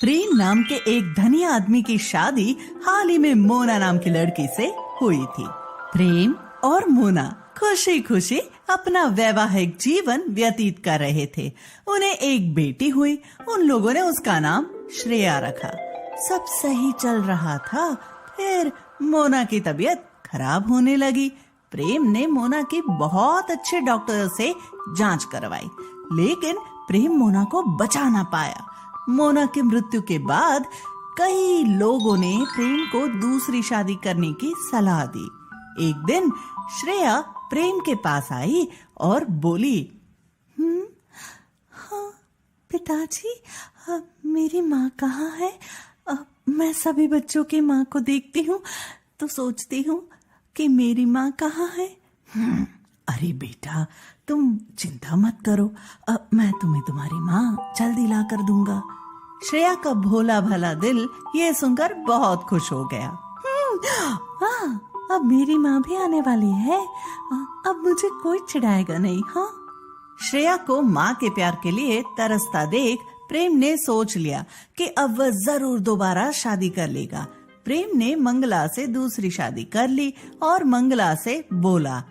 प्रेम नाम के एक धनी आदमी की शादी हाल ही में मोना नाम की लड़की से हुई थी। प्रेम और मोना खुशी खुशी अपना वैवाहिक जीवन व्यतीत कर रहे थे। उन्हें एक बेटी हुई। उन लोगों ने उसका नाम श्रेया रखा। सब सही चल रहा था, फिर मोना की तबीयत खराब होने लगी। प्रेम ने मोना की बहुत अच्छे डॉक्टर से जांच करवाई, लेकिन प्रेम मोना को बचा ना पाया। मोना की मृत्यु के बाद कई लोगों ने प्रेम को दूसरी शादी करने की सलाह दी। एक दिन श्रेया प्रेम के पास आई और बोली, हाँ पिताजी, मेरी माँ कहाँ है? मैं सभी बच्चों की माँ को देखती हूँ तो सोचती हूँ कि मेरी माँ कहाँ है। अरे बेटा, तुम चिंता मत करो, मैं तुम्हें तुम्हारी माँ जल्दी ला कर दूंगा। श्रेया का भोला भला दिल ये सुनकर बहुत खुश हो गया। अब मेरी माँ भी आने वाली है, अब मुझे कोई चिढ़ाएगा नहीं। हाँ, श्रेया को माँ के प्यार के लिए तरसता देख प्रेम ने सोच लिया कि अब वह जरूर दोबारा शादी कर लेगा। प्रेम ने मंगला से दूसरी शादी कर ली और मंगला से बोला,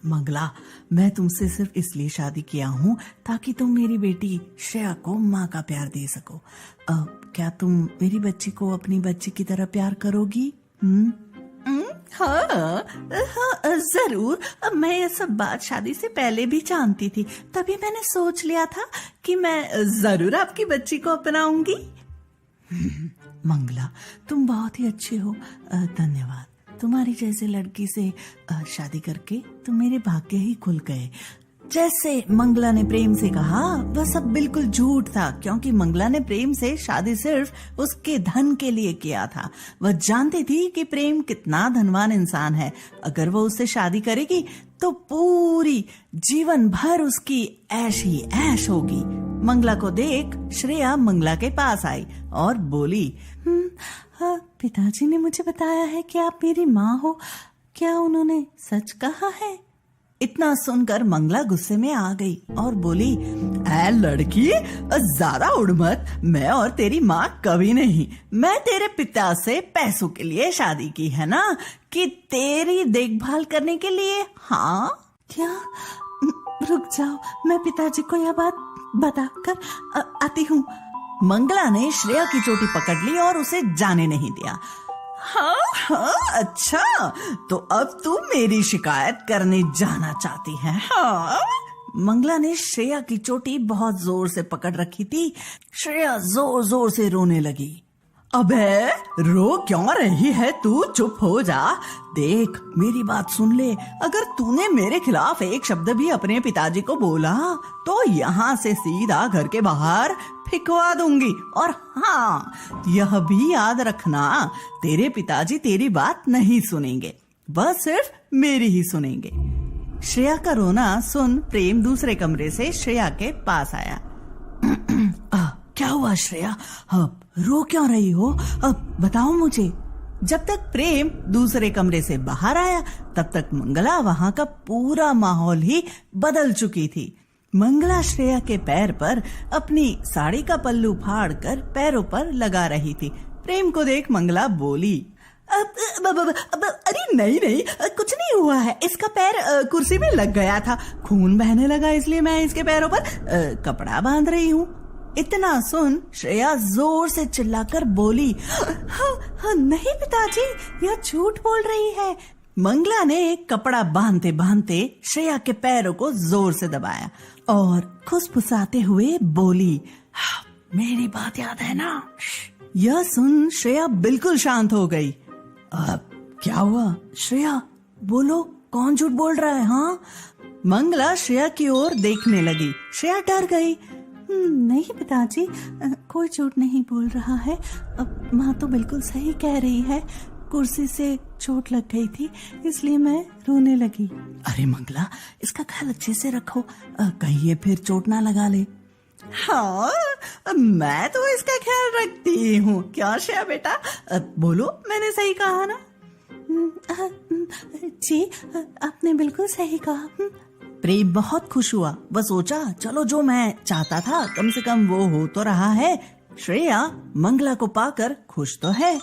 मंगला, मैं तुमसे सिर्फ इसलिए शादी किया हूँ ताकि तुम मेरी बेटी श्रेया को माँ का प्यार दे सको। क्या तुम मेरी बच्ची को अपनी बच्ची की तरह प्यार करोगी? हाँ, जरूर। मैं ये सब बात शादी से पहले भी जानती थी, तभी मैंने सोच लिया था कि मैं जरूर आपकी बच्ची को अपनाऊंगी। मंगला, तुम बहुत ही अच्छे हो, धन्यवाद। तुम्हारी जैसे लड़की से शादी करके तो मेरे भाग्य ही खुल गए। जैसे मंगला ने प्रेम से कहा, वह सब बिल्कुल झूठ था, क्योंकि मंगला ने प्रेम से शादी सिर्फ उसके धन के लिए किया था। वह जानती थी कि प्रेम कितना धनवान इंसान है। अगर वह उससे शादी करेगी तो पूरी जीवन भर उसकी ऐश ही ऐश होगी। मंगला को देख श्रेया मंगला के पास आई और बोली, पिताजी ने मुझे बताया है कि आप मेरी माँ हो। क्या उन्होंने सच कहा है? इतना सुनकर मंगला गुस्से में आ गई और बोली, ऐ लड़की, ज्यादा उड़ मत। मैं और तेरी माँ कभी नहीं। मैं तेरे पिता से पैसों के लिए शादी की है ना, कि तेरी देखभाल करने के लिए। हाँ क्या? रुक जाओ, मैं पिताजी को यह बात बताकर आती हूँ। मंगला ने श्रेया की चोटी पकड़ ली और उसे जाने नहीं दिया। हाँ, अच्छा, तो अब तू मेरी शिकायत करने जाना चाहती है? हाँ। मंगला ने श्रेया की चोटी बहुत जोर से पकड़ रखी थी। श्रेया जोर जोर से रोने लगी। अबे रो क्यों रही है तू? चुप हो जा। देख, मेरी बात सुन ले। अगर तूने मेरे खिलाफ एक शब्द भी अपने पिताजी को बोला तो यहाँ से सीधा घर के बाहर फिकवा दूंगी। और हाँ, यह भी याद रखना, तेरे पिताजी तेरी बात नहीं सुनेंगे, बस सिर्फ मेरी ही सुनेंगे। श्रेया का रोना सुन प्रेम दूसरे कमरे से श्रेया के पास आया। क्या हुआ श्रेया? रो क्यों रही हो? अब बताओ मुझे। जब तक प्रेम दूसरे कमरे से बाहर आया, तब तक मंगला वहां का पूरा माहौल ही बदल चुकी थी। मंगला श्रेया के पैर पर अपनी साड़ी का पल्लू फाड़ कर पैरों पर लगा रही थी। प्रेम को देख मंगला बोली, अरे नहीं, कुछ नहीं हुआ है। इसका पैर कुर्सी में लग गया था, खून बहने लगा, इसलिए मैं इसके पैरों पर कपड़ा बांध रही हूँ। इतना सुन श्रेया जोर से चिल्लाकर बोली, नहीं पिताजी, यह झूठ बोल रही है। मंगला ने कपड़ा बांधते बांधते श्रेया के पैरों को जोर से दबाया और खुसफुसाते हुए बोली, मेरी बात याद है ना? यह सुन श्रेया बिल्कुल शांत हो गई। क्या हुआ श्रेया? बोलो, कौन झूठ बोल रहा है? हाँ। मंगला श्रेया की ओर देखने लगी। श्रेया डर गई। नहीं पिताजी, कोई झूठ नहीं बोल रहा है। अब माँ तो बिल्कुल सही कह रही है। कुर्सी से चोट लग गई थी, इसलिए मैं रोने लगी। अरे मंगला, इसका ख्याल अच्छे से रखो, कहीं ये फिर चोट ना लगा ले। हाँ, मैं तो इसका ख्याल रखती हूँ। क्या श्रेया बेटा, बोलो, मैंने सही कहा ना? जी, आपने बिल्कुल सही कहा। प्रेम बहुत खुश हुआ। वह सोचा, चलो जो मैं चाहता था कम से कम वो हो तो रहा है। श्रेया मंगला को पाकर खुश तो है।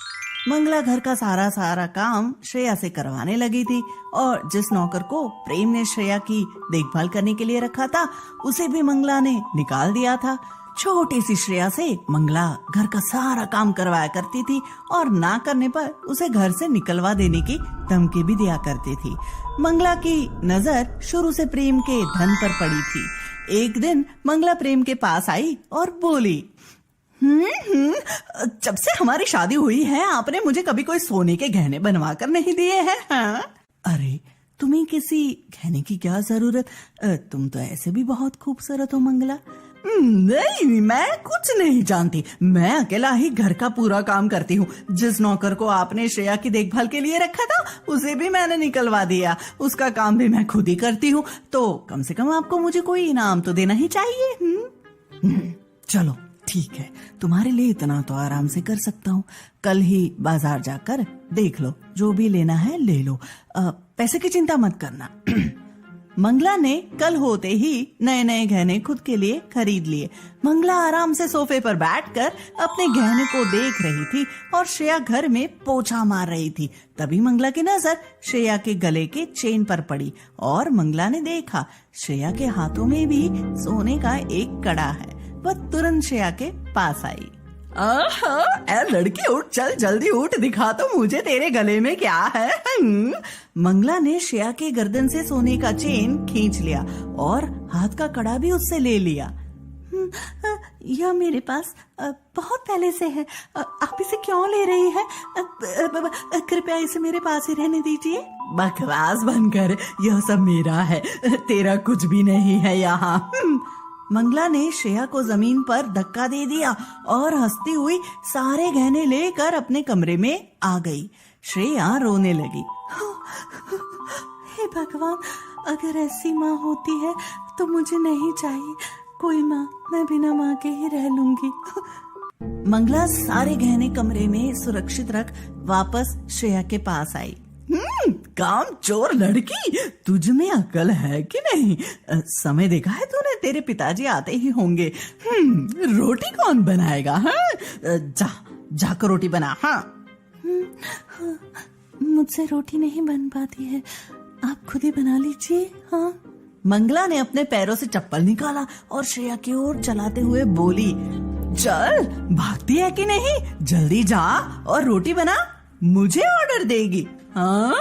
मंगला घर का सारा काम श्रेया से करवाने लगी थी और जिस नौकर को प्रेम ने श्रेया की देखभाल करने के लिए रखा था उसे भी मंगला ने निकाल दिया था। छोटी सी श्रेया से मंगला घर का सारा काम करवाया करती थी और ना करने पर उसे घर से निकलवा देने की धमकी भी दिया करती थी। मंगला की नजर शुरू से प्रेम के धन पर पड़ी थी। एक दिन मंगला प्रेम के पास आई और बोली, जब से हमारी शादी हुई है आपने मुझे कभी कोई सोने के गहने बनवा कर नहीं दिए हैं। हाँ? अरे तुम्हें किसी गहने की क्या जरूरत, तुम तो ऐसे भी बहुत खूबसूरत हो मंगला। नहीं, मैं कुछ नहीं जानती, मैं अकेला ही घर का पूरा काम करती हूँ। जिस नौकर को आपने श्रेया की देखभाल के लिए रखा था उसे भी मैंने निकलवा दिया, उसका काम भी मैं खुद ही करती हूँ, तो कम से कम आपको मुझे कोई इनाम तो देना ही चाहिए। चलो ठीक है, तुम्हारे लिए इतना तो आराम से कर सकता हूँ। कल ही बाजार जाकर देख लो, जो भी लेना है ले लो, पैसे की चिंता मत करना। मंगला ने कल होते ही नए नए गहने खुद के लिए खरीद लिए। मंगला आराम से सोफे पर बैठकर अपने गहने को देख रही थी और श्रेया घर में पोछा मार रही थी। तभी मंगला की नजर श्रेया के गले के चेन पर पड़ी और मंगला ने देखा श्रेया के हाथों में भी सोने का एक कड़ा है। वह तुरंत श्रेया के पास आई। लड़की उठ, चल जल्दी उठ, दिखा तो मुझे तेरे गले में क्या है। मंगला ने श्रेया के गर्दन से सोने का चेन खींच लिया और हाथ का कड़ा भी उससे ले लिया। यह मेरे पास बहुत पहले से है, आप इसे क्यों ले रही है? कृपया इसे मेरे पास ही रहने दीजिए। बकवास बंद कर, यह सब मेरा है, तेरा कुछ भी नहीं है यहाँ। मंगला ने श्रेया को जमीन पर धक्का दे दिया और हंसती हुई सारे गहने लेकर अपने कमरे में आ गई। श्रेया रोने लगी। हे भगवान, अगर ऐसी माँ होती है तो मुझे नहीं चाहिए कोई माँ, मैं बिना माँ के ही रह लूंगी। मंगला सारे गहने कमरे में सुरक्षित रख वापस श्रेया के पास आई। काम चोर लड़की, तुझ में अकल है कि नहीं? समय देखा है तूने, तेरे पिताजी आते ही होंगे। रोटी कौन बनाएगा? हाँ, जाकर रोटी बना। हाँ, मुझसे रोटी नहीं बन पाती है, आप खुद ही बना लीजिए। हाँ। मंगला ने अपने पैरों से चप्पल निकाला और श्रेया की ओर चलाते हुए बोली, चल भागती है कि नहीं, जल्दी जा और रोटी बना, मुझे ऑर्डर देगी। हाँ,